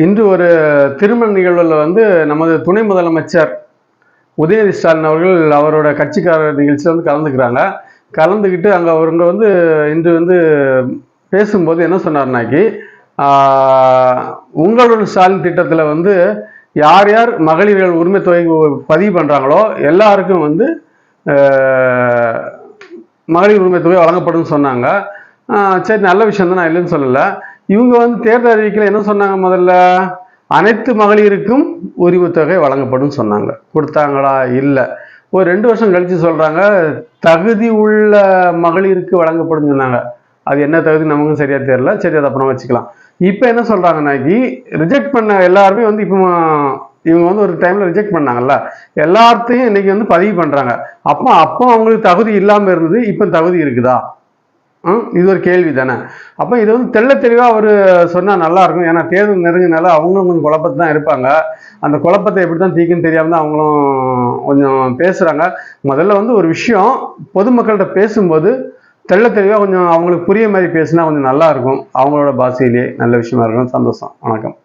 இன்று ஒரு திருமண நிகழ்வில் வந்து நமது துணை முதலமைச்சர் உதயநிதி ஸ்டாலின் அவர்கள் அவரோட கட்சிக்காரர் நிகழ்ச்சியில் வந்து கலந்துக்கிறாங்க. கலந்துக்கிட்டு அங்கே அவங்க வந்து இன்று வந்து பேசும்போது என்ன சொன்னார்னாக்கி, உங்களோட ஸ்டாலின் திட்டத்தில் வந்து யார் யார் மகளிர்கள் உரிமை தொகை பதிவு பண்ணுறாங்களோ எல்லாருக்கும் வந்து மகளிர் உரிமை தொகை வழங்கப்படும் சொன்னாங்க. சரி, நல்ல விஷயம் தான், நான் இல்லைன்னு சொல்லலை. இவங்க வந்து தேர்தல் அறிவிக்கையில் என்ன சொன்னாங்க? முதல்ல அனைத்து மகளிருக்கும் உரிமை தொகை வழங்கப்படும் சொன்னாங்க. கொடுத்தாங்களா? இல்லை. ஒரு 2 வருஷம் கழிச்சு சொல்றாங்க தகுதி உள்ள மகளிருக்கு வழங்கப்படும் சொன்னாங்க. அது என்ன தகுதி நமக்கும் சரியா தெரியல. சரி, அதை அப்புறம் வச்சுக்கலாம். இப்போ என்ன சொல்றாங்கன்னாக்கி ரிஜெக்ட் பண்ண எல்லாருமே வந்து இப்போ இவங்க வந்து ஒரு டைம்ல ரிஜெக்ட் பண்ணாங்கல்ல, எல்லாத்தையும் இன்னைக்கு வந்து பதிவு பண்றாங்க. அப்போ அவங்களுக்கு தகுதி இல்லாம இருந்தது, இப்போ தகுதி இருக்குதா? இது ஒரு கேள்வி தானே. அப்போ இது வந்து தெள்ள தெளிவாக அவர் சொன்னால் நல்லா இருக்கும். ஏன்னா தேர்தல் நெருங்கினால அவங்களும் கொஞ்சம் குழப்பத்தை தான் இருப்பாங்க. அந்த குழப்பத்தை எப்படி தான் தீக்குன்னு தெரியாமல் தான் அவங்களும் கொஞ்சம் பேசுகிறாங்க. முதல்ல வந்து ஒரு விஷயம் பொதுமக்கள்கிட்ட பேசும்போது தெள்ள தெளிவாக கொஞ்சம் அவங்களுக்கு புரிய மாதிரி பேசினா கொஞ்சம் நல்லா இருக்கும். அவங்களோட பாஷையிலேயே நல்ல விஷயமா இருக்கும். சந்தோஷம். வணக்கம்.